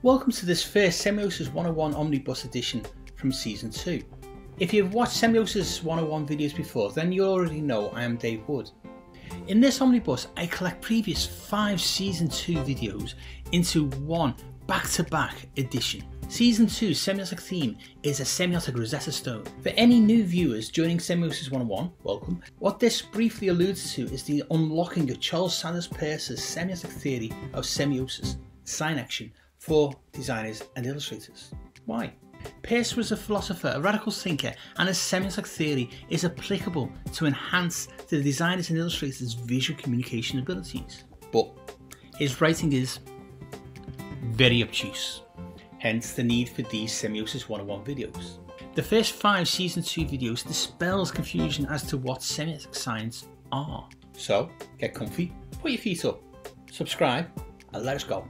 Welcome to this first Semiosis 101 Omnibus edition from Season 2. If you've watched Semiosis 101 videos before, then you already know I am Dave Wood. In this Omnibus, I collect previous 5 Season 2 videos into one back-to-back edition. Season 2 Semiotic theme is a Semiotic Rosetta Stone. For any new viewers joining Semiosis 101, welcome. What this briefly alludes to is the unlocking of Charles Sanders Peirce's semiotic theory of semiosis, sign action, for designers and illustrators. Why? Peirce was a philosopher, a radical thinker, and his semiotic theory is applicable to enhance the designers and illustrators' visual communication abilities. But his writing is very obtuse, hence the need for these Semiosis 101 videos. The first 5 Season 2 videos dispels confusion as to what semiotic signs are. So, get comfy, put your feet up, subscribe, and let us go.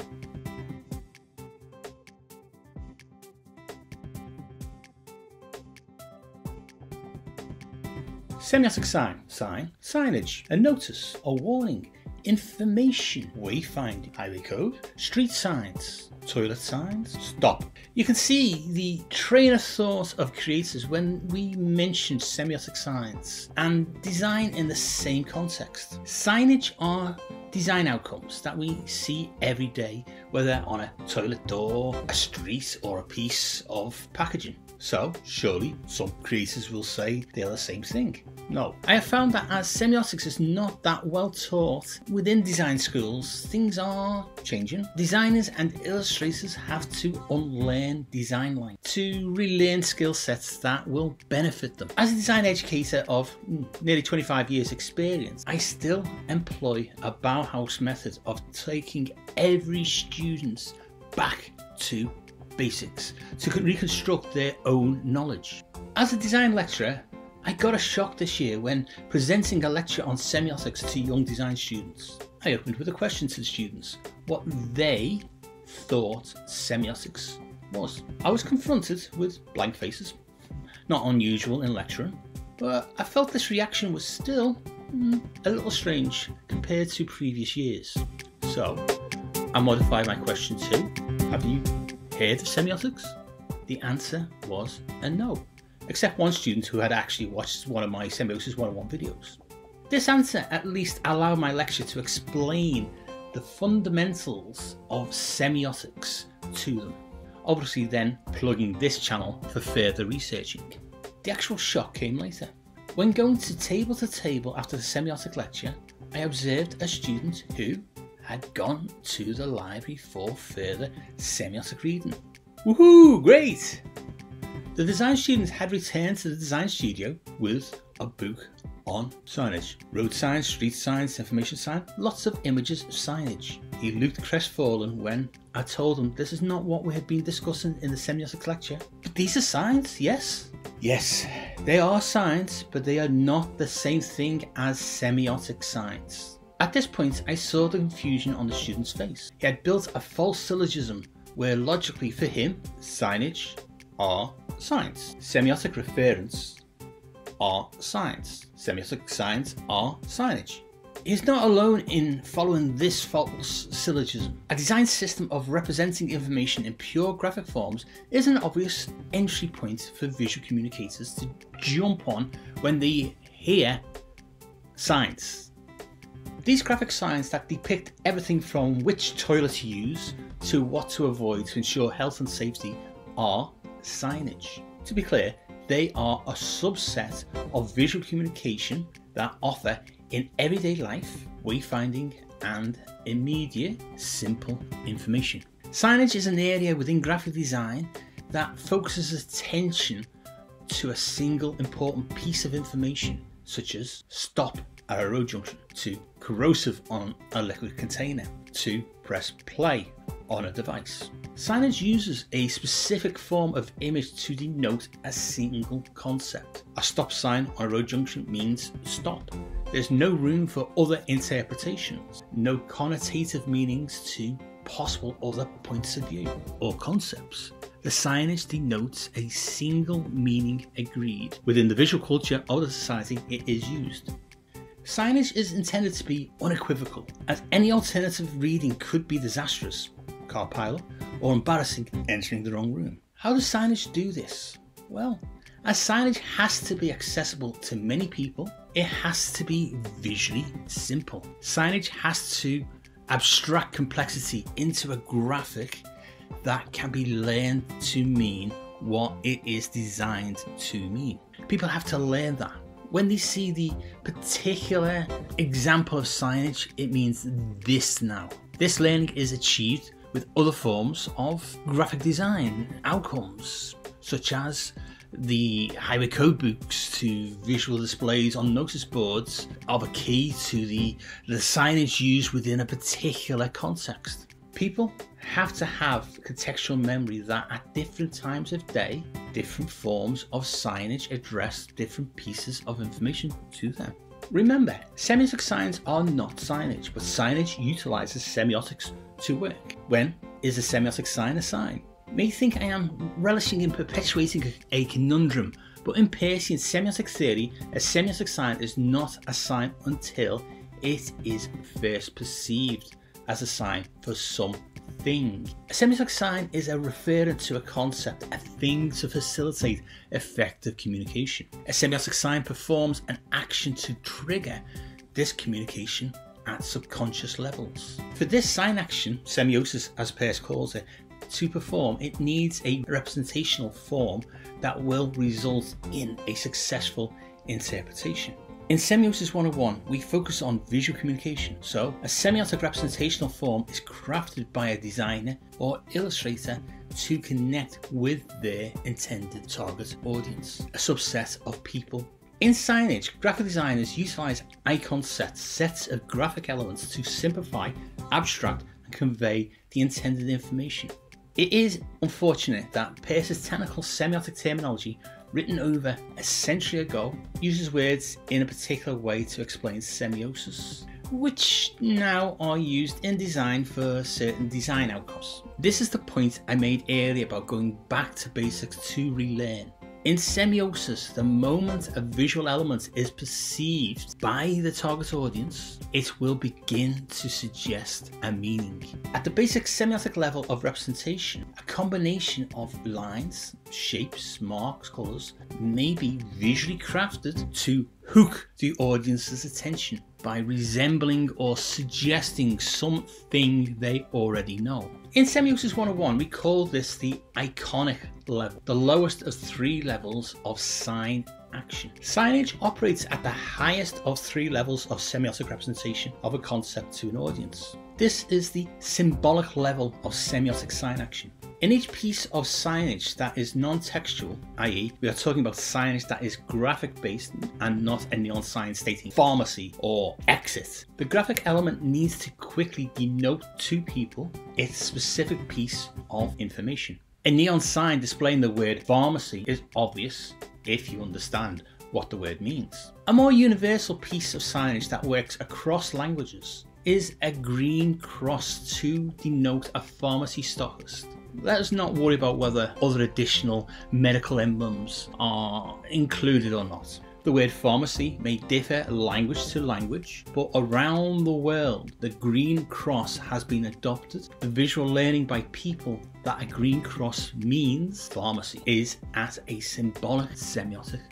Semiotic sign, signage, a notice or warning, information, wayfinding, highway code, street signs, toilet signs, stop. You can see the train of thought of creators when we mention semiotic signs and design in the same context. Signage are design outcomes that we see every day, whether on a toilet door, a street, or a piece of packaging. So, surely some creators will say they are the same thing. No. I have found that as semiotics is not that well taught within design schools, things are changing. Designers and illustrators have to unlearn design lines to relearn skill sets that will benefit them. As a design educator of nearly 25 years experience, I still employ a Bauhaus method of taking every student back to basics to reconstruct their own knowledge. As a design lecturer, I got a shock this year when presenting a lecture on semiotics to young design students. I opened with a question to the students, what they thought semiotics was. I was confronted with blank faces, not unusual in lecturing, but I felt this reaction was still a little strange compared to previous years. So I modified my question to, have you heard of semiotics? The answer was a no, except one student who had actually watched one of my Semiosis 101 videos. This answer at least allowed my lecture to explain the fundamentals of semiotics to them, obviously then plugging this channel for further researching. The actual shock came later. When going to table after the semiotic lecture, I observed a student who had gone to the library for further semiotic reading. Woohoo! Great! The design student had returned to the design studio with a book on signage. Road signs, street signs, information sign, lots of images of signage. He looked crestfallen when I told him this is not what we had been discussing in the semiotic lecture. But these are signs, yes? Yes, they are signs, but they are not the same thing as semiotic signs. At this point, I saw the confusion on the student's face. He had built a false syllogism where logically for him, signage are signs. Semiotic reference are signs. Semiotic signs are signage. He is not alone in following this false syllogism. A design system of representing information in pure graphic forms is an obvious entry point for visual communicators to jump on when they hear signs. These graphic signs that depict everything from which toilet to use to what to avoid to ensure health and safety are signage. To be clear, they are a subset of visual communication that offer in everyday life, wayfinding and immediate, simple information. Signage is an area within graphic design that focuses attention to a single important piece of information, such as stop at a road junction, to corrosive on a liquid container, to press play on a device. Signage uses a specific form of image to denote a single concept. A stop sign on a road junction means stop. There's no room for other interpretations, no connotative meanings to possible other points of view or concepts. The signage denotes a single meaning agreed within the visual culture of the society it is used. Signage is intended to be unequivocal, as any alternative reading could be disastrous. car pileup, or embarrassing entering the wrong room. How does signage do this? Well, as signage has to be accessible to many people, it has to be visually simple. Signage has to abstract complexity into a graphic that can be learned to mean what it is designed to mean. People have to learn that. When they see the particular example of signage, it means this now. This learning is achieved with other forms of graphic design outcomes, such as the highway code books to visual displays on notice boards are a key to the signage used within a particular context. People have to have contextual memory that at different times of day, different forms of signage address different pieces of information to them. Remember, semiotic signs are not signage, but signage utilizes semiotics to work. When is a semiotic sign a sign? You may think I am relishing in perpetuating a conundrum, but in Peircean semiotic theory, a semiotic sign is not a sign until it is first perceived as a sign for something. A semiotic sign is a referent to a concept, a thing to facilitate effective communication. A semiotic sign performs an action to trigger this communication at subconscious levels. For this sign action, semiosis as Peirce calls it, to perform, it needs a representational form that will result in a successful interpretation. In Semiosis 101, we focus on visual communication, so a semiotic representational form is crafted by a designer or illustrator to connect with their intended target audience, a subset of people. In signage, graphic designers utilize icon sets of graphic elements to simplify, abstract, and convey the intended information. It is unfortunate that Peirce's technical semiotic terminology, written over a century ago, uses words in a particular way to explain semiosis, which now are used in design for certain design outcomes. This is the point I made earlier about going back to basics to relearn. In semiosis, the moment a visual element is perceived by the target audience, it will begin to suggest a meaning. At the basic semiotic level of representation, a combination of lines, shapes, marks, colours may be visually crafted to hook the audience's attention by resembling or suggesting something they already know. In Semiosis 101, we call this the iconic level, the lowest of three levels of sign action. Signage operates at the highest of three levels of semiotic representation of a concept to an audience. This is the symbolic level of semiotic sign action. In each piece of signage that is non-textual, i.e. we are talking about signage that is graphic based and not a neon sign stating pharmacy or exit, the graphic element needs to quickly denote to people its specific piece of information. A neon sign displaying the word pharmacy is obvious if you understand what the word means. A more universal piece of signage that works across languages is a green cross to denote a pharmacy stockist. Let us not worry about whether other additional medical emblems are included or not. The word pharmacy may differ language to language, but around the world, the green cross has been adopted. The visual learning by people that a green cross means pharmacy is at a symbolic semiotic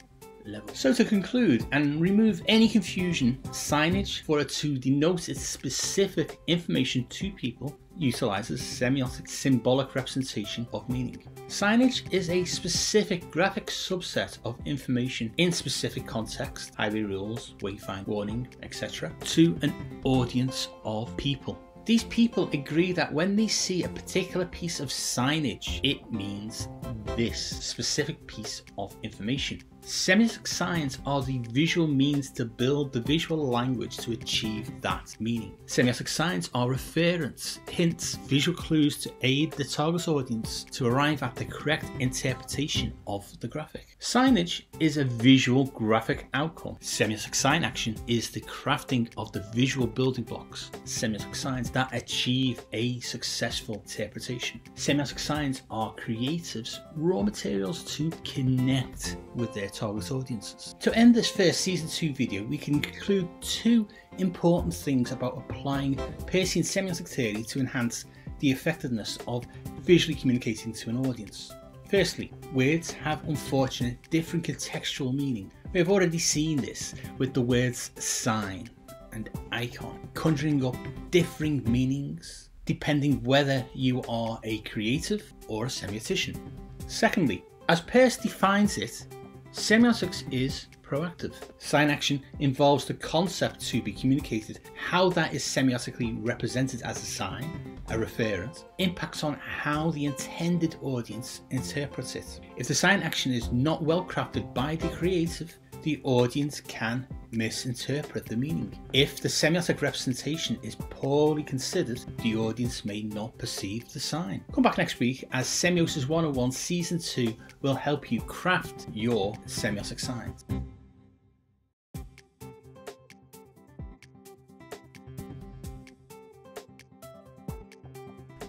level. So to conclude and remove any confusion, signage, for it to denote its specific information to people, utilizes semiotic symbolic representation of meaning. Signage is a specific graphic subset of information in specific context, highway rules, wayfind, warning, etc., to an audience of people. These people agree that when they see a particular piece of signage, it means this specific piece of information. Semiotic signs are the visual means to build the visual language to achieve that meaning. Semiotic signs are referents, hints, visual clues to aid the target audience to arrive at the correct interpretation of the graphic. Signage is a visual graphic outcome. Semiotic sign action is the crafting of the visual building blocks, semiotic signs that achieve a successful interpretation. Semiotic signs are creatives' raw materials to connect with their target audiences. To end this first season 2 video, we can conclude two important things about applying Peircean semiotic theory to enhance the effectiveness of visually communicating to an audience. Firstly, words have unfortunately different contextual meaning. We have already seen this with the words sign and icon, conjuring up differing meanings depending whether you are a creative or a semiotician. Secondly, as Peirce defines it, semiotics is proactive. Sign action involves the concept to be communicated. How that is semiotically represented as a sign, a referent, impacts on how the intended audience interprets it. If the sign action is not well crafted by the creative, the audience can misinterpret the meaning. If the semiotic representation is poorly considered, the audience may not perceive the sign. Come back next week as Semiosis 101 Season 2 will help you craft your semiotic signs.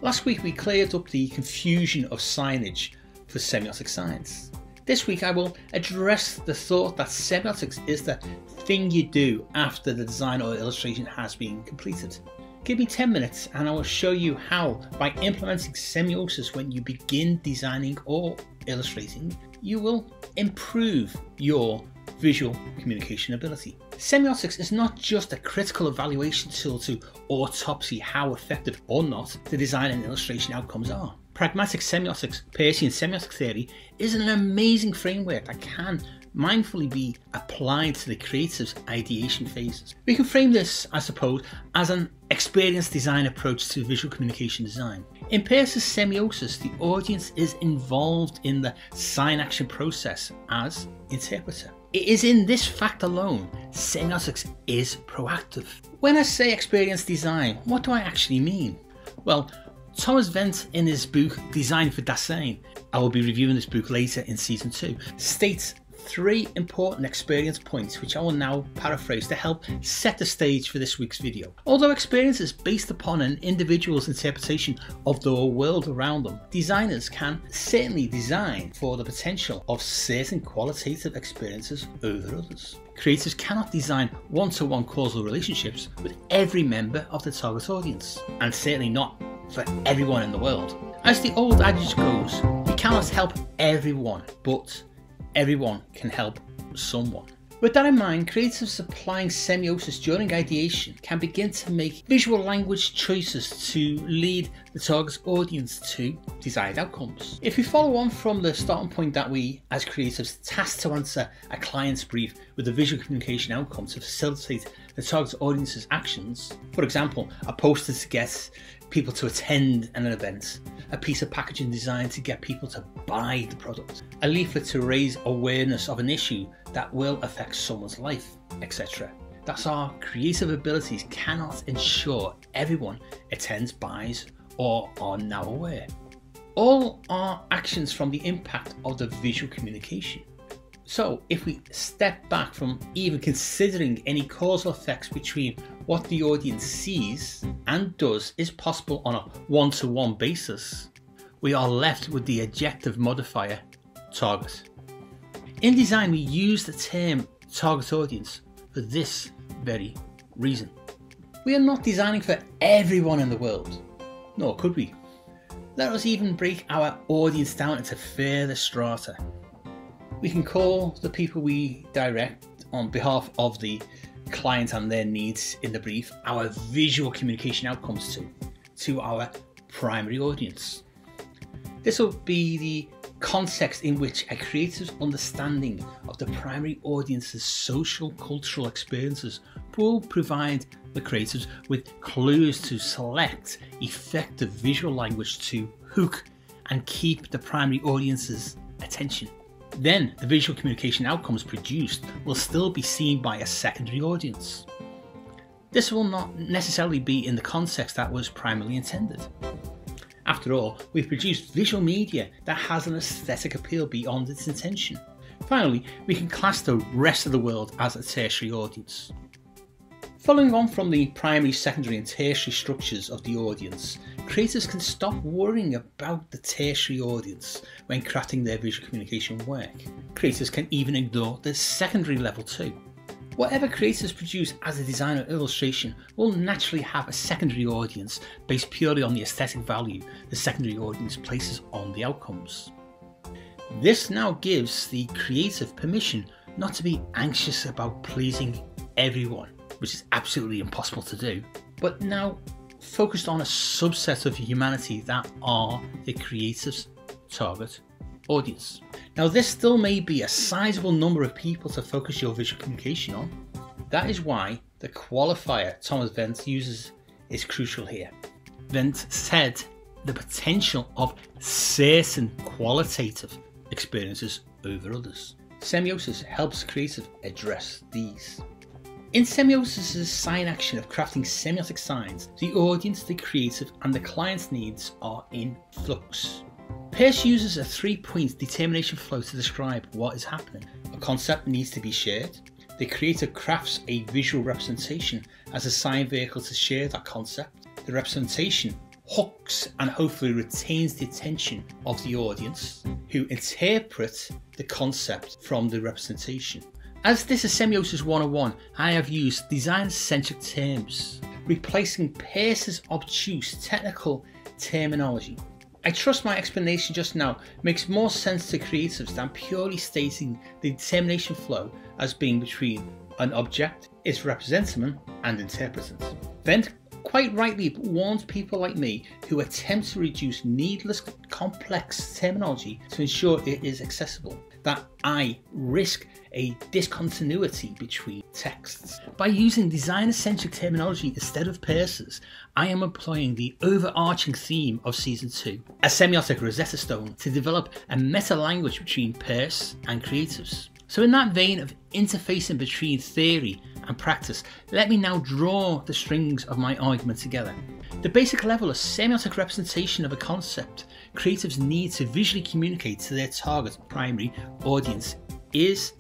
Last week we cleared up the confusion of signage for semiotic signs. This week I will address the thought that semiotics is the thing you do after the design or illustration has been completed. Give me 10 minutes and I will show you how, by implementing semiosis when you begin designing or illustrating, you will improve your visual communication ability. Semiotics is not just a critical evaluation tool to autopsy how effective or not the design and illustration outcomes are. Pragmatic semiotics, Peircean semiotic theory, is an amazing framework that can mindfully be applied to the creative's ideation phases. We can frame this, I suppose, as an experienced design approach to visual communication design. In Peirce's semiosis, the audience is involved in the sign action process as interpreter. It is in this fact alone, semiotics is proactive. When I say experienced design, what do I actually mean? Well, Thomas Wendt, in his book Design for Dasein, I will be reviewing this book later in Season 2, states 3 important experience points which I will now paraphrase to help set the stage for this week's video. Although experience is based upon an individual's interpretation of the world around them, designers can certainly design for the potential of certain qualitative experiences over others. Creators cannot design one-to-one causal relationships with every member of the target audience, and certainly not for everyone in the world. As the old adage goes, you cannot help everyone, but everyone can help someone. With that in mind, creatives applying semiosis during ideation can begin to make visual language choices to lead the target audience to desired outcomes. If we follow on from the starting point that we, as creatives, tasked to answer a client's brief with a visual communication outcome to facilitate the target audience's actions, for example, a poster to get people to attend an event, a piece of packaging designed to get people to buy the product, a leaflet to raise awareness of an issue that will affect someone's life, etc. Thus, our creative abilities cannot ensure everyone attends, buys, or are now aware. All are actions from the impact of the visual communication. So if we step back from even considering any causal effects between what the audience sees and does is possible on a one-to-one basis, we are left with the adjective modifier target. In design, we use the term target audience for this very reason. We are not designing for everyone in the world, nor could we. Let us even break our audience down into further strata. We can call the people we direct on behalf of the client and their needs in the brief our visual communication outcomes to our primary audience. This will be the context in which a creative's understanding of the primary audience's social cultural experiences will provide the creatives with clues to select effective visual language to hook and keep the primary audience's attention. Then the visual communication outcomes produced will still be seen by a secondary audience. This will not necessarily be in the context that was primarily intended. After all, we've produced visual media that has an aesthetic appeal beyond its intention. Finally, we can class the rest of the world as a tertiary audience. Following on from the primary, secondary and tertiary structures of the audience, creators can stop worrying about the tertiary audience when crafting their visual communication work. Creators can even ignore the secondary level too. Whatever creators produce as a design or illustration will naturally have a secondary audience based purely on the aesthetic value the secondary audience places on the outcomes. This now gives the creative permission not to be anxious about pleasing everyone, which is absolutely impossible to do, but now focused on a subset of humanity that are the creative's target audience. Now, this still may be a sizable number of people to focus your visual communication on. That is why the qualifier Thomas Wendt uses is crucial here. Wendt said the potential of certain qualitative experiences over others. Semiosis helps creative address these. In Semiosis' sign action of crafting semiotic signs, the audience, the creative, and the client's needs are in flux. Peirce uses a 3-point determination flow to describe what is happening. A concept needs to be shared. The creator crafts a visual representation as a sign vehicle to share that concept. The representation hooks and hopefully retains the attention of the audience, who interpret the concept from the representation. As this is Semiosis 101, I have used design-centric terms, replacing Peirce's obtuse technical terminology. I trust my explanation just now makes more sense to creatives than purely stating the determination flow as being between an object, its representative, and interpretant. Wendt quite rightly warns people like me who attempt to reduce needless complex terminology to ensure it is accessible, that I risk a discontinuity between texts. By using designer-centric terminology instead of Peirce's, I am employing the overarching theme of Season 2, a semiotic Rosetta Stone, to develop a meta-language between Peirce and creatives. So in that vein of interfacing between theory and practice, let me now draw the strings of my argument together. The basic level of semiotic representation of a concept creatives need to visually communicate to their target primary audience is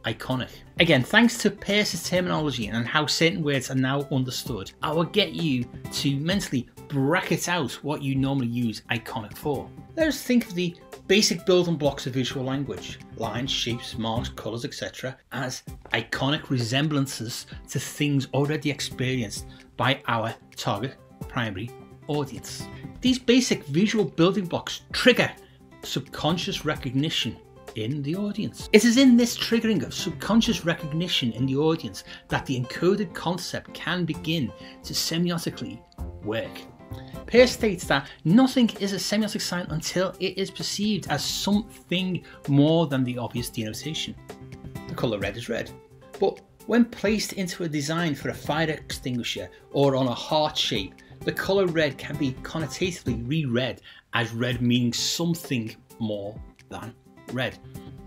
iconic. Again, thanks to Peirce's terminology and how certain words are now understood, I will get you to mentally bracket out what you normally use iconic for. Let us think of the basic building blocks of visual language, lines, shapes, marks, colours, etc. as iconic resemblances to things already experienced by our target primary audience. These basic visual building blocks trigger subconscious recognition in the audience. It is in this triggering of subconscious recognition in the audience that the encoded concept can begin to semiotically work. Peirce states that nothing is a semiotic sign until it is perceived as something more than the obvious denotation. The colour red is red, but when placed into a design for a fire extinguisher or on a heart shape, the colour red can be connotatively reread as red meaning something more than red.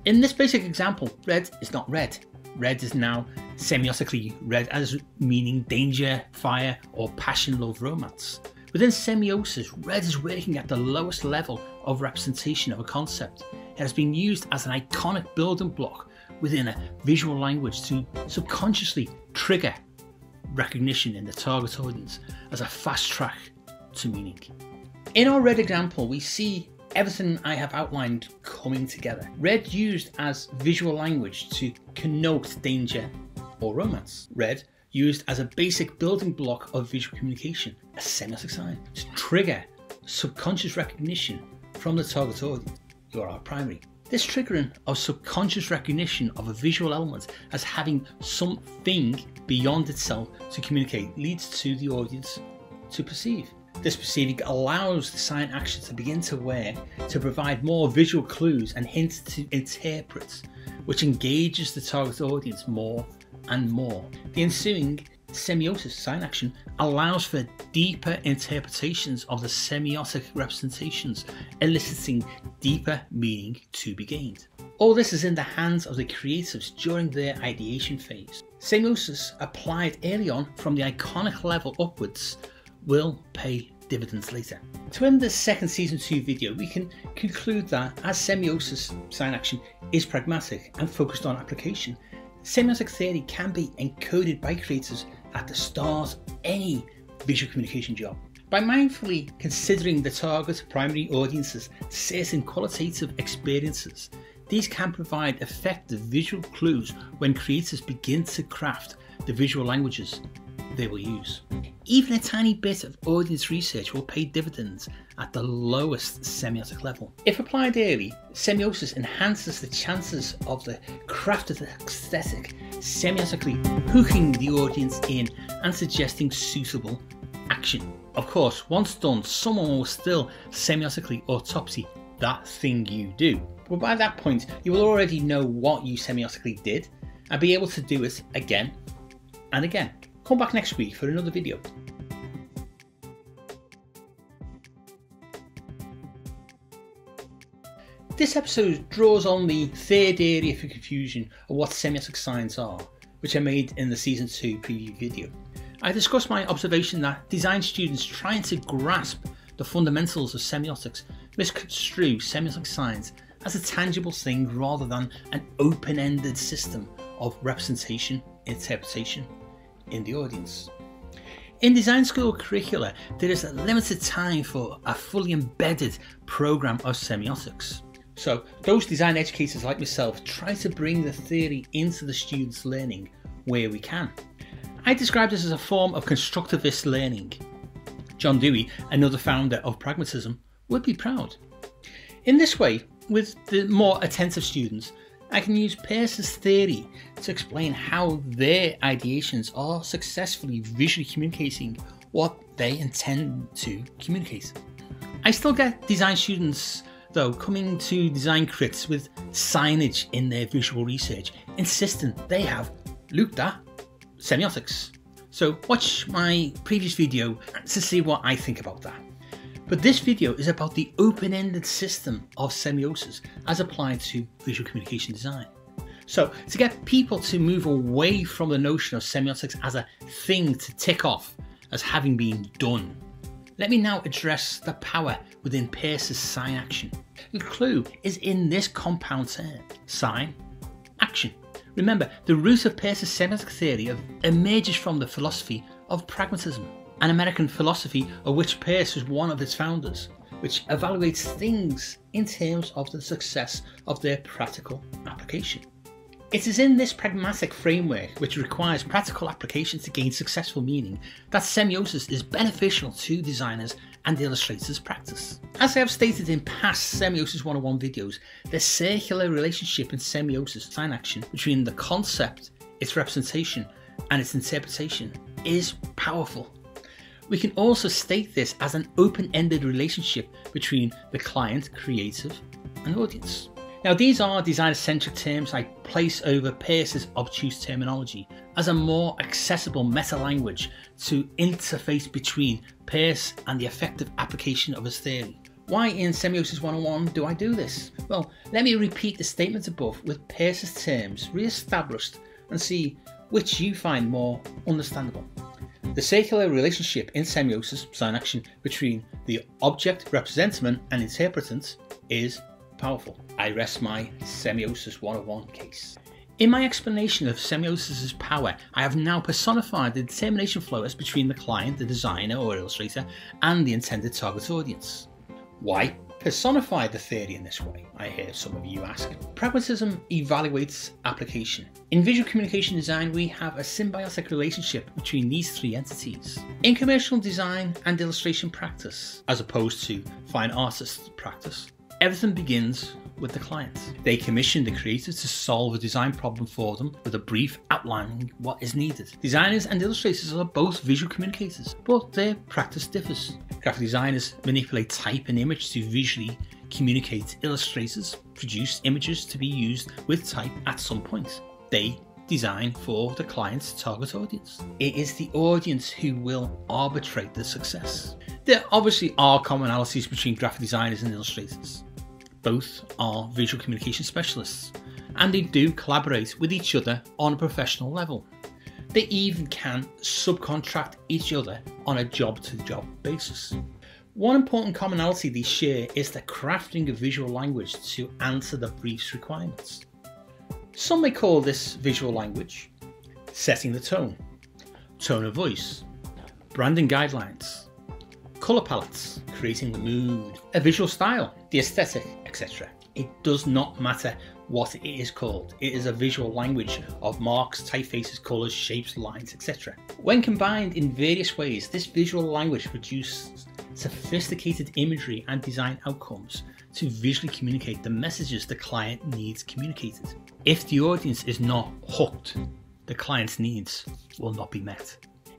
In this basic example, red is not red. Red is now semiotically read as meaning danger, fire, or passion, love, romance. Within semiosis, red is working at the lowest level of representation of a concept. It has been used as an iconic building block within a visual language to subconsciously trigger recognition in the target audience as a fast track to meaning. In our red example, we see everything I have outlined coming together. Red used as visual language to connote danger or romance. Red used as a basic building block of visual communication, a semiotic sign, to trigger subconscious recognition from the target audience. You are our primary. This triggering of subconscious recognition of a visual element as having something beyond itself to communicate leads to the audience to perceive. This perceiving allows the sign action to begin to work to provide more visual clues and hints to interpret, which engages the target audience more and more. The ensuing semiosis sign action allows for deeper interpretations of the semiotic representations, eliciting deeper meaning to be gained. All this is in the hands of the creatives during their ideation phase. Semiosis applied early on from the iconic level upwards will pay dividends later. To end this second season 2 video, we can conclude that as semiosis sign action is pragmatic and focused on application, semiotic theory can be encoded by creators at the start of any visual communication job. By mindfully considering the target primary audience's certain qualitative experiences, these can provide effective visual clues when creators begin to craft the visual languages they will use. Even a tiny bit of audience research will pay dividends at the lowest semiotic level. If applied early, semiosis enhances the chances of the crafted aesthetic semiotically hooking the audience in and suggesting suitable action. Of course, once done, someone will still semiotically autopsy that thing you do. But by that point, you will already know what you semiotically did and be able to do it again and again. Come back next week for another video. This episode draws on the third area for confusion of what semiotic signs are, which I made in the Season 2 preview video. I discussed my observation that design students trying to grasp the fundamentals of semiotics misconstrue semiotic signs as a tangible thing rather than an open-ended system of representation, interpretation in the audience. In design school curricula, there is a limited time for a fully embedded program of semiotics. So those design educators like myself try to bring the theory into the students' learning where we can. I describe this as a form of constructivist learning. John Dewey, another founder of pragmatism, would be proud. In this way, with the more attentive students, I can use Peirce's theory to explain how their ideations are successfully visually communicating what they intend to communicate. I still get design students, though, coming to design crits with signage in their visual research, insisting they have looked at semiotics. So watch my previous video to see what I think about that. But this video is about the open-ended system of semiosis as applied to visual communication design. So to get people to move away from the notion of semiotics as a thing to tick off as having been done, let me now address the power within Peirce's sign action. The clue is in this compound term, sign, action. Remember, the root of Peirce's semiotic theory emerges from the philosophy of pragmatism, an American philosophy of which Peirce was one of its founders, which evaluates things in terms of the success of their practical application. It is in this pragmatic framework, which requires practical application to gain successful meaning, that semiosis is beneficial to designers and illustrators' practice. As I have stated in past Semiosis 101 videos, the circular relationship in semiosis sign action between the concept, its representation, and its interpretation is powerful. We can also state this as an open-ended relationship between the client, creative, and audience. Now, these are designer-centric terms I place over Peirce's obtuse terminology as a more accessible meta-language to interface between Peirce and the effective application of his theory. Why in Semiosis 101 do I do this? Well, let me repeat the statement above with Peirce's terms re-established and see which you find more understandable. The circular relationship in semiosis sign action between the object, representant, and interpretant is powerful. I rest my Semiosis 101 case. In my explanation of semiosis's power, I have now personified the determination flow as between the client, the designer or illustrator, and the intended target audience. Why personify the theory in this way, I hear some of you ask. Pragmatism evaluates application. In visual communication design, we have a symbiotic relationship between these three entities. In commercial design and illustration practice, as opposed to fine artist practice, everything begins with the client. They commission the creator to solve a design problem for them with a brief outlining what is needed. Designers and illustrators are both visual communicators, but their practice differs. Graphic designers manipulate type and image to visually communicate. Illustrators produce images to be used with type at some point. They design for the client's target audience. It is the audience who will arbitrate the success. There obviously are commonalities between graphic designers and illustrators. Both are visual communication specialists, and they do collaborate with each other on a professional level. They even can subcontract each other on a job-to-job basis. One important commonality they share is the crafting of visual language to answer the brief's requirements. Some may call this visual language setting the tone of voice, branding guidelines, colour palettes, creating the mood, a visual style, the aesthetic, etc. It does not matter what it is called. It is a visual language of marks, typefaces, colours, shapes, lines, etc. When combined in various ways, this visual language produces sophisticated imagery and design outcomes to visually communicate the messages the client needs communicated. If the audience is not hooked, the client's needs will not be met.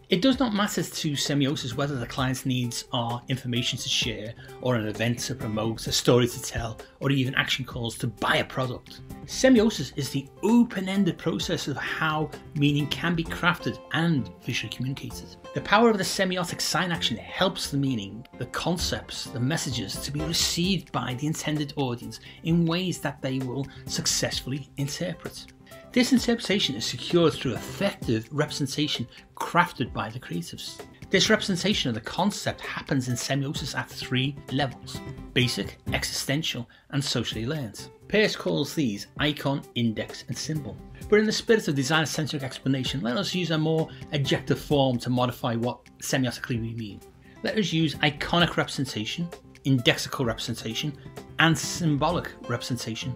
It does not matter to Semiosis whether the client's needs are information to share, or an event to promote, a story to tell, or even action calls to buy a product. Semiosis is the open-ended process of how meaning can be crafted and visually communicated. The power of the semiotic sign action helps the meaning, the concepts, the messages to be received by the intended audience in ways that they will successfully interpret. This interpretation is secured through effective representation crafted by the creatives. This representation of the concept happens in Semiosis at 3 levels: basic, existential, and socially learned. Peirce calls these icon, index, and symbol. But in the spirit of design-centric explanation, let us use a more adjective form to modify what semiotically we mean. Let us use iconic representation, indexical representation, and symbolic representation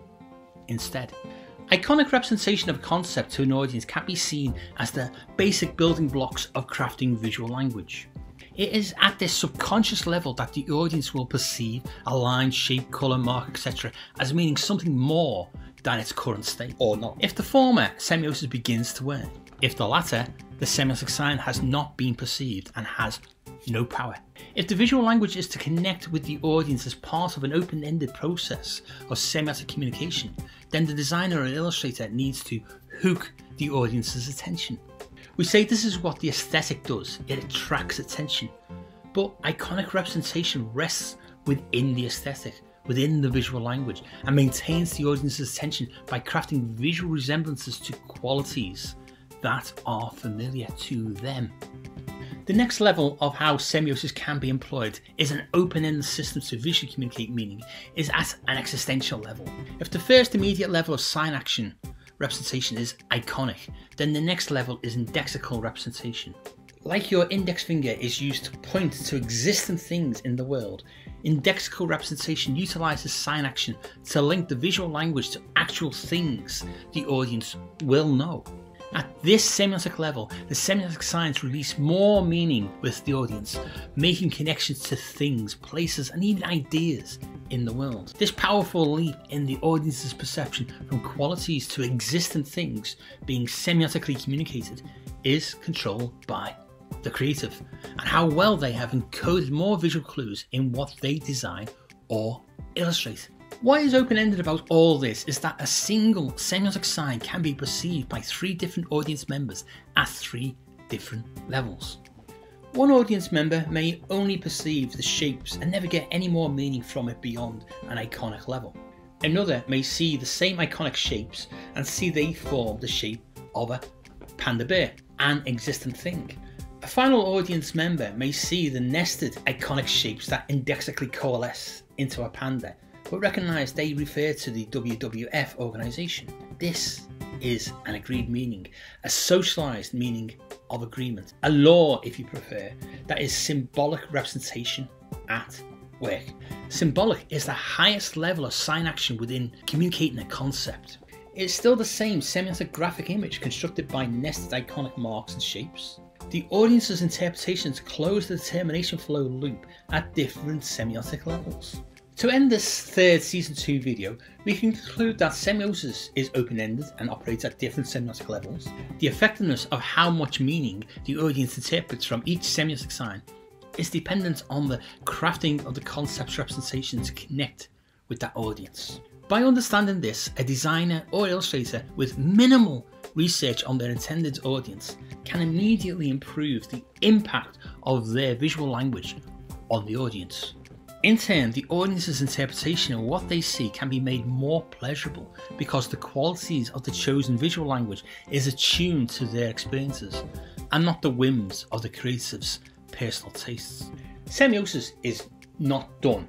instead. Iconic representation of a concept to an audience can be seen as the basic building blocks of crafting visual language. It is at this subconscious level that the audience will perceive a line, shape, colour, mark, etc. as meaning something more than its current state, or not. If the former, semiosis begins to earn. If the latter, the semiotic sign has not been perceived and has no power. If the visual language is to connect with the audience as part of an open-ended process of semiotic communication, then the designer or illustrator needs to hook the audience's attention. We say this is what the aesthetic does, it attracts attention. But iconic representation rests within the aesthetic, within the visual language, and maintains the audience's attention by crafting visual resemblances to qualities that are familiar to them. The next level of how semiosis can be employed is an open-ended system to visually communicate meaning is at an existential level. If the first immediate level of sign action representation is iconic, then the next level is indexical representation. Like your index finger is used to point to existing things in the world, indexical representation utilizes sign action to link the visual language to actual things the audience will know. At this semiotic level, the semiotic signs release more meaning with the audience, making connections to things, places, and even ideas in the world. This powerful leap in the audience's perception from qualities to existing things being semiotically communicated is controlled by the creative, and how well they have encoded more visual clues in what they design or illustrate. What is open-ended about all this is that a single semiotic sign can be perceived by 3 different audience members at 3 different levels. One audience member may only perceive the shapes and never get any more meaning from it beyond an iconic level. Another may see the same iconic shapes and see they form the shape of a panda bear, an existent thing. A final audience member may see the nested iconic shapes that indexically coalesce into a panda, but recognise they refer to the WWF organisation. This is an agreed meaning, a socialised meaning of agreement, a law if you prefer, that is symbolic representation at work. Symbolic is the highest level of sign action within communicating a concept. It's still the same semiotic graphic image constructed by nested iconic marks and shapes. The audience's interpretations close the determination flow loop at different semiotic levels. To end this 3rd Season 2 video, we can conclude that semiosis is open-ended and operates at different semiotic levels. The effectiveness of how much meaning the audience interprets from each semiotic sign is dependent on the crafting of the concept's representation to connect with that audience. By understanding this, a designer or illustrator with minimal research on their intended audience can immediately improve the impact of their visual language on the audience. In turn, the audience's interpretation of what they see can be made more pleasurable because the qualities of the chosen visual language is attuned to their experiences and not the whims of the creative's personal tastes. Semiosis is not done.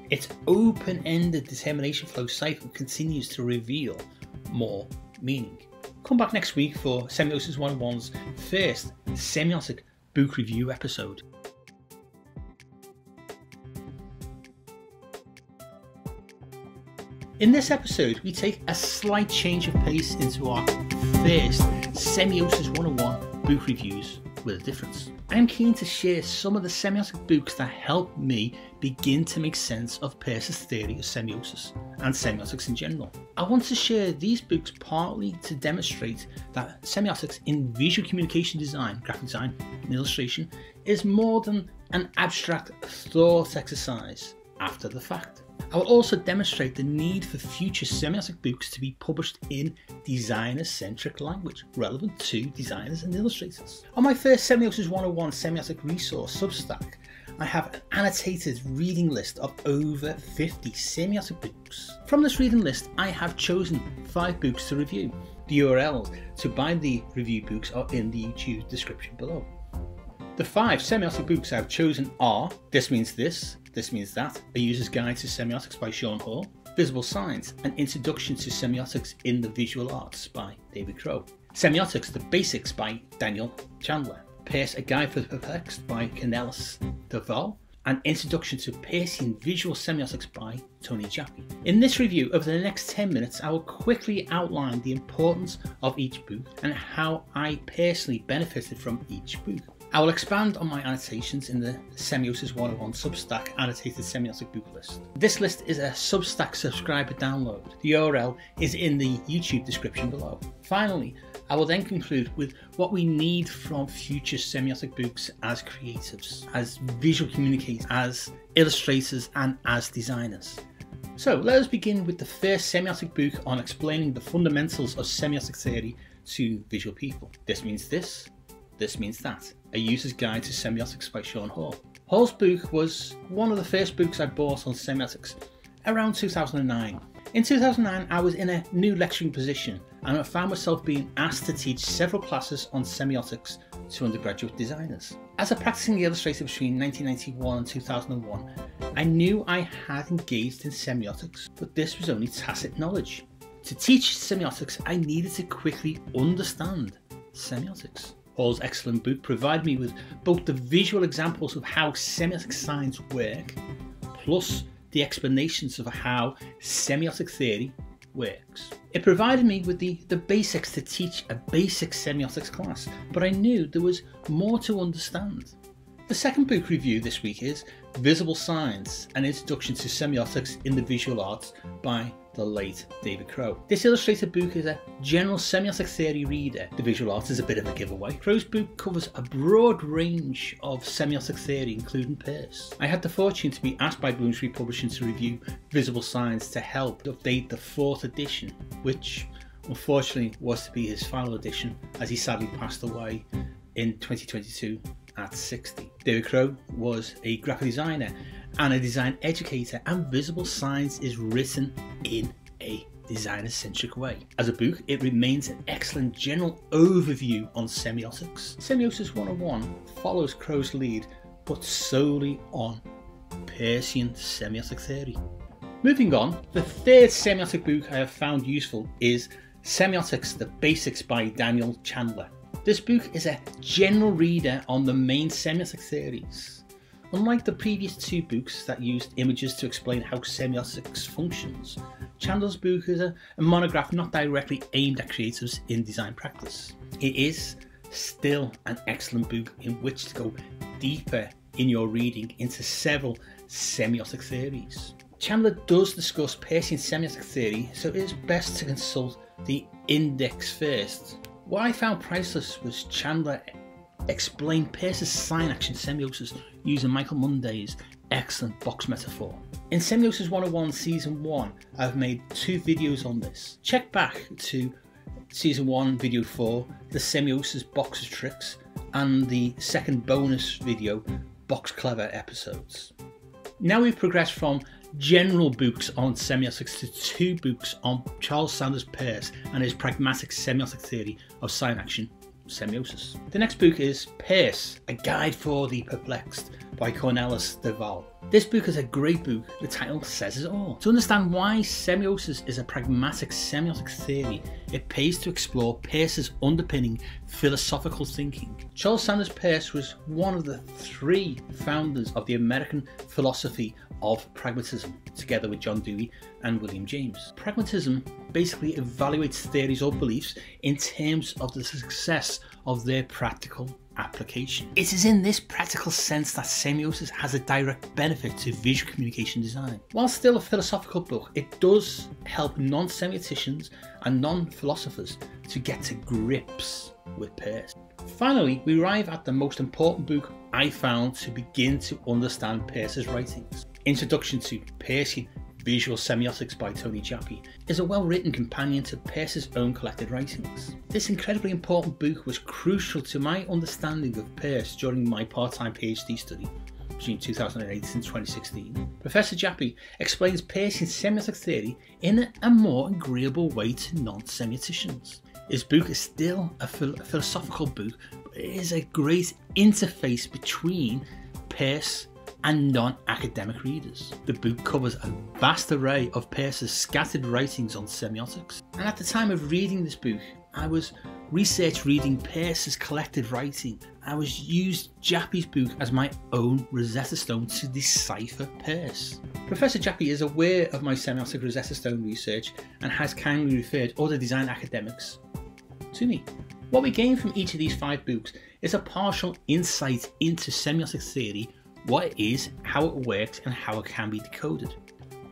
Its open-ended determination flow cycle continues to reveal more meaning. Come back next week for Semiosis 101's first semiotic book review episode. In this episode, we take a slight change of pace into our first Semiosis 101 book reviews with a difference. I am keen to share some of the semiotic books that helped me begin to make sense of Peirce's theory of semiosis and semiotics in general. I want to share these books partly to demonstrate that semiotics in visual communication design, graphic design and illustration is more than an abstract thought exercise after the fact. I will also demonstrate the need for future semiotic books to be published in designer-centric language relevant to designers and illustrators. On my first Semiosis 101 semiotic resource Substack, I have an annotated reading list of over 50 semiotic books. From this reading list, I have chosen 5 books to review. The URLs to buy the review books are in the YouTube description below. The 5 semiotic books I have chosen are This Means This, This Means That, A User's Guide to Semiotics by Sean Hall, Visible Signs, An Introduction to Semiotics in the Visual Arts by David Crow, Semiotics, The Basics by Daniel Chandler, Peirce, A Guide for the Perplexed by Cornelis Duval, An Introduction to Peircean Visual Semiotics by Tony Jaffe. In this review, over the next 10 minutes, I will quickly outline the importance of each book and how I personally benefited from each book. I will expand on my annotations in the Semiosis 101 Substack annotated semiotic book list. This list is a Substack subscriber download. The URL is in the YouTube description below. Finally, I will then conclude with what we need from future semiotic books as creatives, as visual communicators, as illustrators and as designers. So let us begin with the first semiotic book on explaining the fundamentals of semiotic theory to visual people. This Means This, This Means That, A User's Guide to Semiotics by Sean Hall. Hall's book was one of the first books I bought on semiotics around 2009. In 2009, I was in a new lecturing position and I found myself being asked to teach several classes on semiotics to undergraduate designers. As a practicing illustrator between 1991 and 2001, I knew I had engaged in semiotics, but this was only tacit knowledge. To teach semiotics, I needed to quickly understand semiotics. Hall's excellent book provided me with both the visual examples of how semiotic signs work, plus the explanations of how semiotic theory works. It provided me with the basics to teach a basic semiotics class, but I knew there was more to understand. The second book review this week is Visible Signs, An Introduction to Semiotics in the Visual Arts by the late David Crow. This illustrated book is a general semiotic theory reader. The visual arts is a bit of a giveaway. Crow's book covers a broad range of semiotic theory, including Peirce. I had the fortune to be asked by Bloomsbury Publishing to review Visible Signs to help update the 4th edition, which unfortunately was to be his final edition as he sadly passed away in 2022 at 60. David Crow was a graphic designer and a design educator, and Visible Signs is written in a designer-centric way. As a book, it remains an excellent general overview on semiotics. Semiosis 101 follows Crow's lead, but solely on Peircean semiotic theory. Moving on, the third semiotic book I have found useful is Semiotics, The Basics by Daniel Chandler. This book is a general reader on the main semiotic theories. Unlike the previous 2 books that used images to explain how semiotics functions, Chandler's book is a monograph not directly aimed at creatives in design practice. It is still an excellent book in which to go deeper in your reading into several semiotic theories. Chandler does discuss Peircean semiotic theory, so it is best to consult the index first. What I found priceless was Chandler explained Peirce's sign action semiosis using Michael Munday's excellent box metaphor. In Semiosis 101 Season 1, I've made 2 videos on this. Check back to Season 1 Video 4, the Semiosis box of tricks, and the second bonus video, Box Clever episodes. Now we've progressed from general books on semiotics to 2 books on Charles Sanders Peirce and his pragmatic semiotic theory of sign action semiosis. The next book is Peirce, A Guide for the Perplexed by Cornelis de Waal. This book is a great book. The title says it all. To understand why semiosis is a pragmatic semiotic theory, it pays to explore Peirce's underpinning philosophical thinking. Charles Sanders Peirce was one of the 3 founders of the American philosophy of pragmatism, together with John Dewey and William James. Pragmatism basically evaluates theories or beliefs in terms of the success of their practical application. It is in this practical sense that semiosis has a direct benefit to visual communication design. While still a philosophical book, it does help non-semioticians and non-philosophers to get to grips with Peirce. Finally, we arrive at the most important book I found to begin to understand Peirce's writings. Introduction to Peircean Visual Semiotics by Tony Jappi is a well-written companion to Peirce's own collected writings. This incredibly important book was crucial to my understanding of Peirce during my part-time PhD study between 2008 and 2016. Professor Jappi explains Peircean semiotic theory in a more agreeable way to non-semioticians. His book is still a philosophical book, but it is a great interface between Peirce and non-academic readers. The book covers a vast array of Peirce's scattered writings on semiotics, and at the time of reading this book, I was reading Peirce's collected writing. I used Jappi's book as my own Rosetta Stone to decipher Peirce. Professor Jappi is aware of my semiotic Rosetta Stone research and has kindly referred other design academics to me. What we gain from each of these 5 books is a partial insight into semiotic theory, what it is, how it works, and how it can be decoded.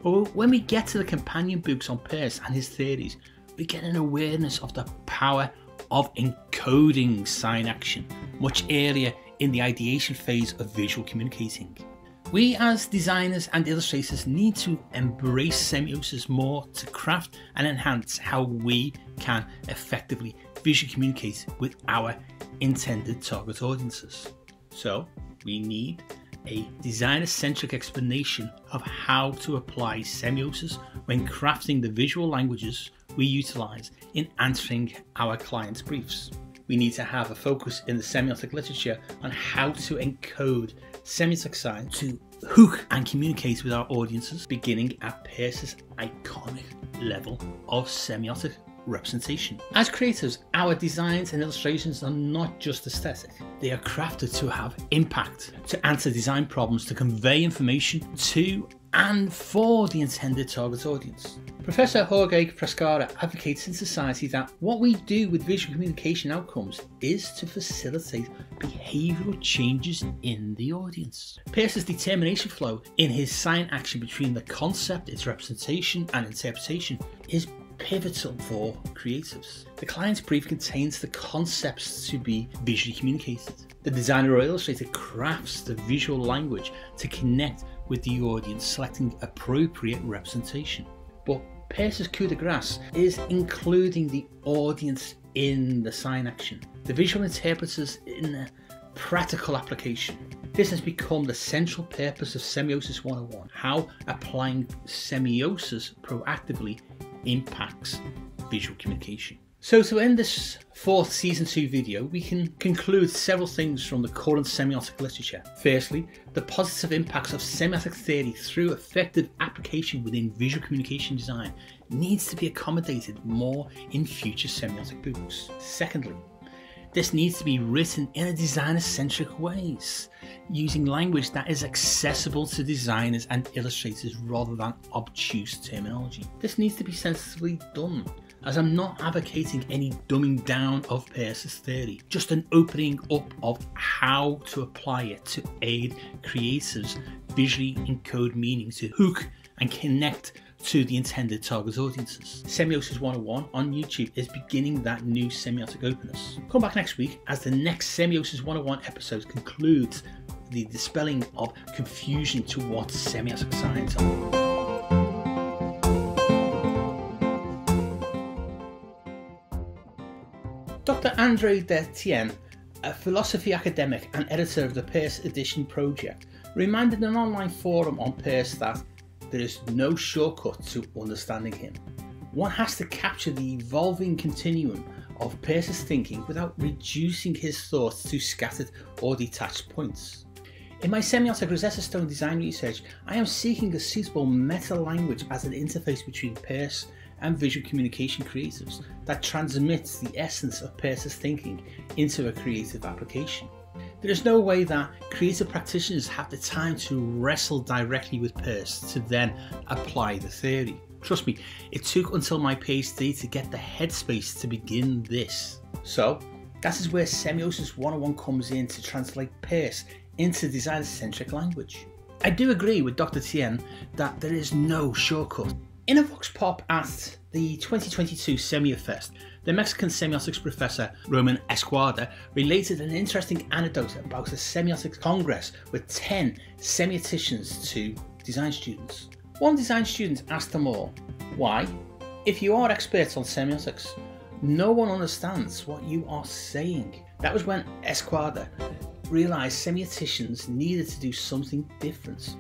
But when we get to the companion books on Peirce and his theories, we get an awareness of the power of encoding sign action much earlier in the ideation phase of visual communicating. We as designers and illustrators need to embrace semiosis more to craft and enhance how we can effectively visually communicate with our intended target audiences. So we need a designer-centric explanation of how to apply semiosis when crafting the visual languages we utilize in answering our clients' briefs. We need to have a focus in the semiotic literature on how to encode semiotic signs to hook and communicate with our audiences, beginning at Peirce's iconic level of semiotic representation. As creators, our designs and illustrations are not just aesthetic. They are crafted to have impact, to answer design problems, to convey information to and for the intended target audience. Professor Jorge Prescara advocates in society that what we do with visual communication outcomes is to facilitate behavioural changes in the audience. Peirce's determination flow in his sign action between the concept, its representation and interpretation is pivotal for creatives. The client's brief contains the concepts to be visually communicated. The designer or illustrator crafts the visual language to connect with the audience, selecting appropriate representation. But Peirce's coup de grace is including the audience in the sign action, the visual interpreters in the practical application. This has become the central purpose of Semiosis 101, how applying semiosis proactively impacts visual communication. So to end this 4th season 2 video, we can conclude several things from the current semiotic literature. Firstly, the positive impacts of semiotic theory through effective application within visual communication design needs to be accommodated more in future semiotic books. Secondly, this needs to be written in a designer-centric ways, using language that is accessible to designers and illustrators rather than obtuse terminology. This needs to be sensibly done, as I'm not advocating any dumbing down of Peirce's theory, just an opening up of how to apply it to aid creatives visually encode meaning to hook and connect to the intended target audiences. Semiosis 101 on YouTube is beginning that new semiotic openness. Come back next week as the next Semiosis 101 episode concludes the dispelling of confusion to what semiotic signs are. Dr. André Detienne, a philosophy academic and editor of the Peirce Edition project, reminded an online forum on Peirce that there is no shortcut to understanding him. One has to capture the evolving continuum of Peirce's thinking without reducing his thoughts to scattered or detached points. In my Semiotic Rosetta Stone design research, I am seeking a suitable meta-language as an interface between Peirce and visual communication creatives that transmits the essence of Peirce's thinking into a creative application. There is no way that creative practitioners have the time to wrestle directly with Peirce to then apply the theory. Trust me, it took until my PhD to get the headspace to begin this. So, that is where Semiosis 101 comes in to translate Peirce into designer-centric language. I do agree with Dr. Tien that there is no shortcut. In a vox pop at the 2022 SemioFest, the Mexican semiotics professor Roman Esquarda related an interesting anecdote about a semiotics congress with 10 semioticians to design students. One design student asked them all, "Why, if you are experts on semiotics, no one understands what you are saying?" That was when Esquarda realised semioticians needed to do something different.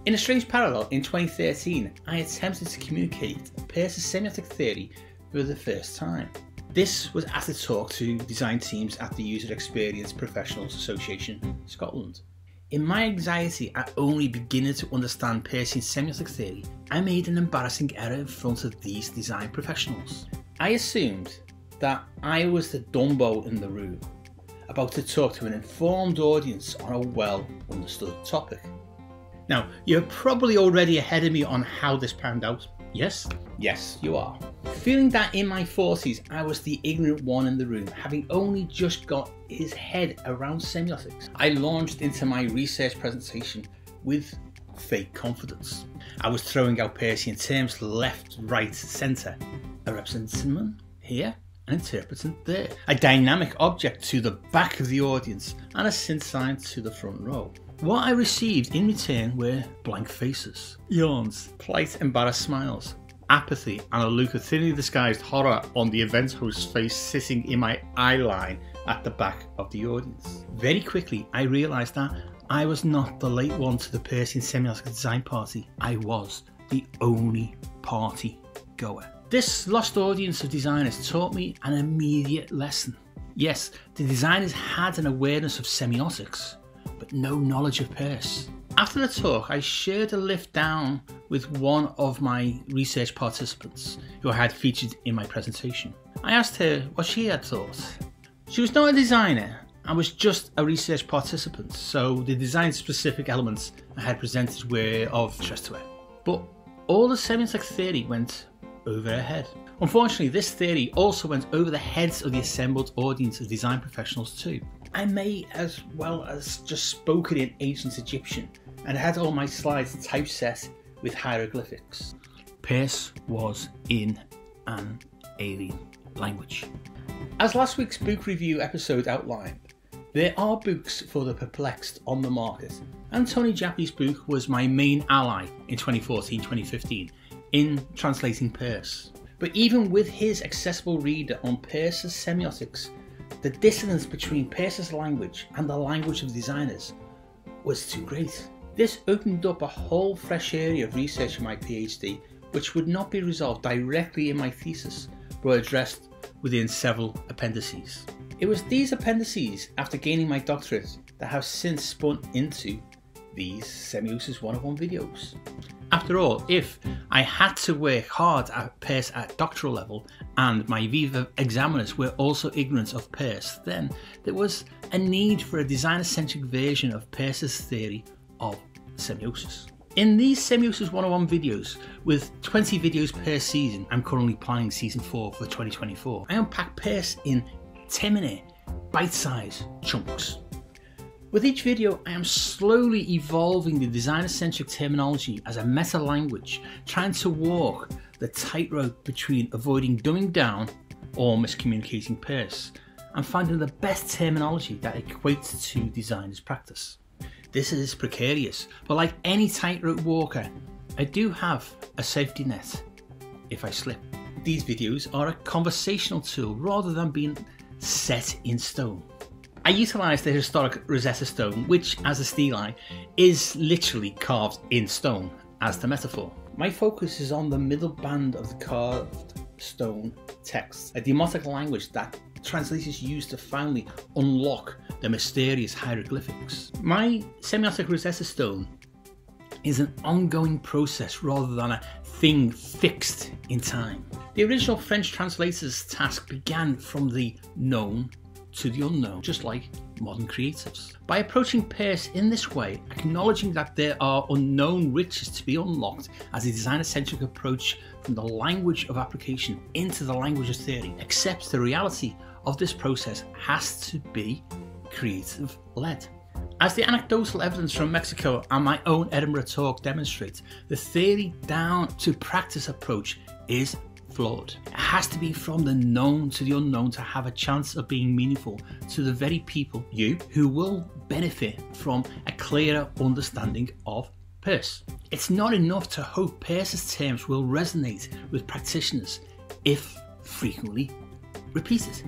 In a strange parallel, in 2013, I attempted to communicate Peirce's semiotic theory for the first time. This was at a talk to design teams at the User Experience Professionals Association Scotland. In my anxiety at only beginning to understand Peirce's semiotic theory, I made an embarrassing error in front of these design professionals. I assumed that I was the Dumbo in the room, about to talk to an informed audience on a well understood topic. Now, you're probably already ahead of me on how this panned out. Yes? Yes, you are. Feeling that in my 40s I was the ignorant one in the room, having only just got his head around semiotics, I launched into my research presentation with fake confidence. I was throwing out Peircean terms left, right, centre. A representative here, an interpretant there, a dynamic object to the back of the audience, and a synth sign to the front row. What I received in return were blank faces, yawns, polite embarrassed smiles, apathy, and a look of thinly disguised horror on the event host's face sitting in my eye line at the back of the audience. Very quickly I realised that I was not the late one to the Peircean semiotic design party. I was the only party goer. This lost audience of designers taught me an immediate lesson. Yes, the designers had an awareness of semiotics, but no knowledge of Peirce. After the talk, I shared a lift down with one of my research participants who I had featured in my presentation. I asked her what she had thought. She was not a designer and was just a research participant, so the design specific elements I had presented were of interest to her. But all the semiotic theory went over her head. Unfortunately, this theory also went over the heads of the assembled audience of design professionals too. I may as well as just spoken in ancient Egyptian and had all my slides typeset with hieroglyphics. Peirce was in an alien language. As last week's book review episode outlined, there are books for the perplexed on the market, and Tony Jappy's book was my main ally in 2014-2015 in translating Peirce. But even with his accessible reader on Peirce's semiotics, the dissonance between Peirce's language and the language of designers was too great. This opened up a whole fresh area of research in my PhD, which would not be resolved directly in my thesis, but addressed within several appendices. It was these appendices, after gaining my doctorate, that have since spun into these Semiosis 101 videos. After all, if I had to work hard at Peirce at doctoral level and my Viva examiners were also ignorant of Peirce, then there was a need for a designer-centric version of Peirce's theory of semiosis. In these Semiosis 101 videos, with 20 videos per season, I'm currently planning season 4 for 2024, I unpack Peirce in 10-minute, bite-sized chunks. With each video, I am slowly evolving the designer-centric terminology as a meta-language, trying to walk the tightrope between avoiding dumbing down or miscommunicating Peirce, and finding the best terminology that equates to designer's practice. This is precarious, but like any tightrope walker, I do have a safety net if I slip. These videos are a conversational tool rather than being set in stone. I utilise the historic Rosetta Stone, which as a stele is literally carved in stone as the metaphor. My focus is on the middle band of the carved stone text, a demotic language that translators use to finally unlock the mysterious hieroglyphics. My Semiotic Rosetta Stone is an ongoing process rather than a thing fixed in time. The original French translator's task began from the known to the unknown, just like modern creatives. By approaching Peirce in this way, acknowledging that there are unknown riches to be unlocked as a designer-centric approach from the language of application into the language of theory, accepts the reality of this process has to be creative-led. As the anecdotal evidence from Mexico and my own Edinburgh talk demonstrates, the theory down to practice approach is flawed. It has to be from the known to the unknown to have a chance of being meaningful to the very people, you, who will benefit from a clearer understanding of Peirce. It's not enough to hope Peirce's terms will resonate with practitioners if frequently repeated.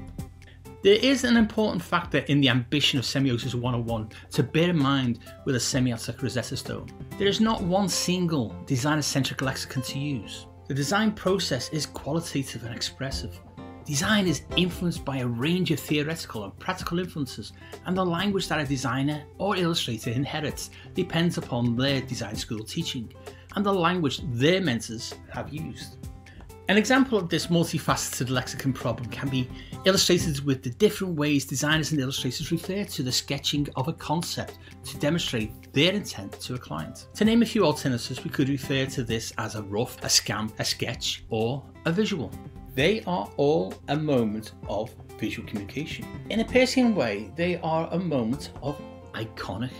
There is an important factor in the ambition of Semiosis 101 to bear in mind with a Semiotic Rosetta Stone. There is not one single designer-centric lexicon to use. The design process is qualitative and expressive. Design is influenced by a range of theoretical and practical influences, and the language that a designer or illustrator inherits depends upon their design school teaching and the language their mentors have used. An example of this multifaceted lexicon problem can be illustrated with the different ways designers and illustrators refer to the sketching of a concept to demonstrate their intent to a client. To name a few alternatives, we could refer to this as a rough, a scan, a sketch, or a visual. They are all a moment of visual communication. In a Peircean way, they are a moment of iconic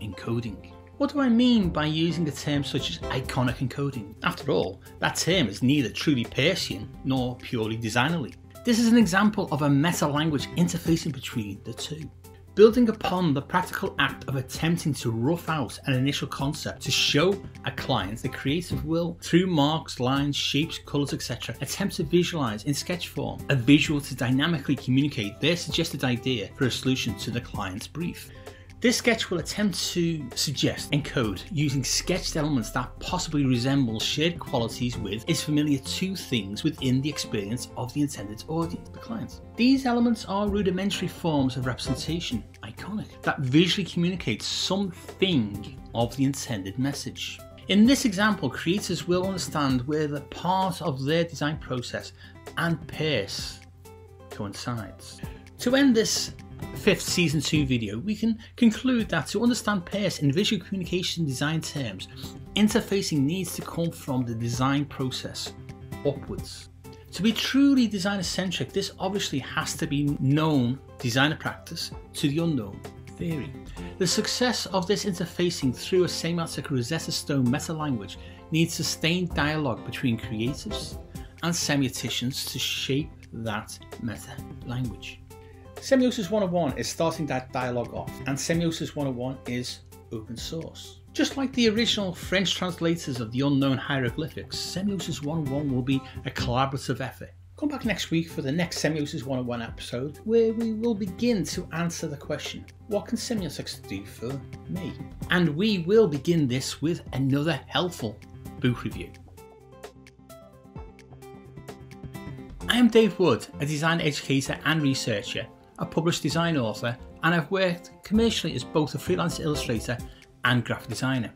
encoding. What do I mean by using a term such as iconic encoding? After all, that term is neither truly Peircean nor purely designerly. This is an example of a meta-language interfacing between the two. Building upon the practical act of attempting to rough out an initial concept to show a client, the creative will, through marks, lines, shapes, colours, etc., attempt to visualise in sketch form a visual to dynamically communicate their suggested idea for a solution to the client's brief. This sketch will attempt to suggest, encode, using sketched elements that possibly resemble shared qualities with, is familiar to things within the experience of the intended audience, the client. These elements are rudimentary forms of representation, iconic, that visually communicate something of the intended message. In this example, creators will understand where the part of their design process and Peirce coincides. To end this 5th Season 2 video, we can conclude that to understand Peirce in visual communication design terms, interfacing needs to come from the design process upwards. To be truly designer-centric, this obviously has to be known designer practice to the unknown theory. The success of this interfacing through a Semiotic Rosetta Stone meta-language needs sustained dialogue between creatives and semioticians to shape that meta-language. Semiosis 101 is starting that dialogue off, and Semiosis 101 is open source. Just like the original French translators of the unknown hieroglyphics, Semiosis 101 will be a collaborative effort. Come back next week for the next Semiosis 101 episode, where we will begin to answer the question, what can semiotics do for me? And we will begin this with another helpful book review. I am Dave Wood, a design educator and researcher, a published design author, and I've worked commercially as both a freelance illustrator and graphic designer.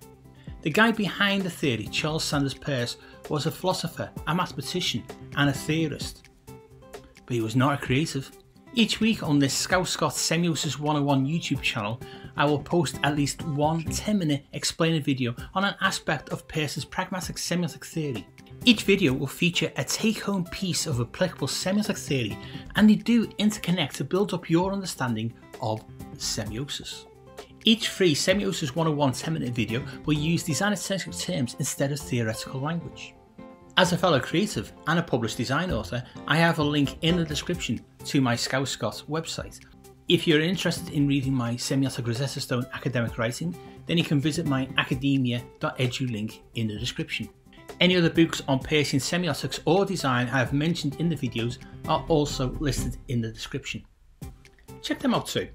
The guy behind the theory, Charles Sanders Peirce, was a philosopher, a mathematician and a theorist. But he was not a creative. Each week on this Scout Scott Semiosis 101 YouTube channel, I will post at least one 10-minute explainer video on an aspect of Peirce's pragmatic semiotic theory. Each video will feature a take-home piece of applicable semiotic theory, and they do interconnect to build up your understanding of semiosis. Each free Semiosis 101 10-minute video will use designer-centric terms instead of theoretical language. As a fellow creative and a published design author, I have a link in the description to my Scout Scott website. If you're interested in reading my Semiotic Rosetta Stone academic writing, then you can visit my academia.edu link in the description. Any other books on Peircean semiotics or design I have mentioned in the videos are also listed in the description. Check them out too.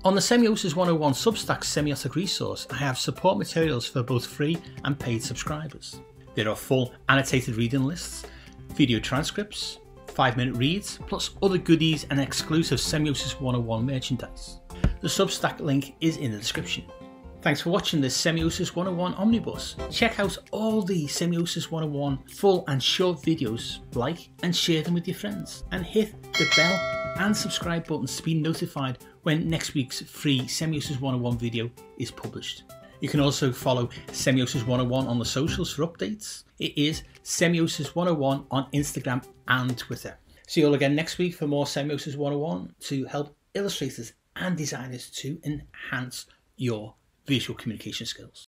On the Semiosis 101 Substack semiotic resource, I have support materials for both free and paid subscribers. There are full annotated reading lists, video transcripts, 5-minute reads, plus other goodies and exclusive Semiosis 101 merchandise. The Substack link is in the description. Thanks for watching this Semiosis 101 Omnibus. Check out all the Semiosis 101 full and short videos, like and share them with your friends, and hit the bell and subscribe buttons to be notified when next week's free Semiosis 101 video is published. You can also follow Semiosis 101 on the socials for updates. It is Semiosis 101 on Instagram and Twitter. See you all again next week for more Semiosis 101 to help illustrators and designers to enhance your visual communication skills.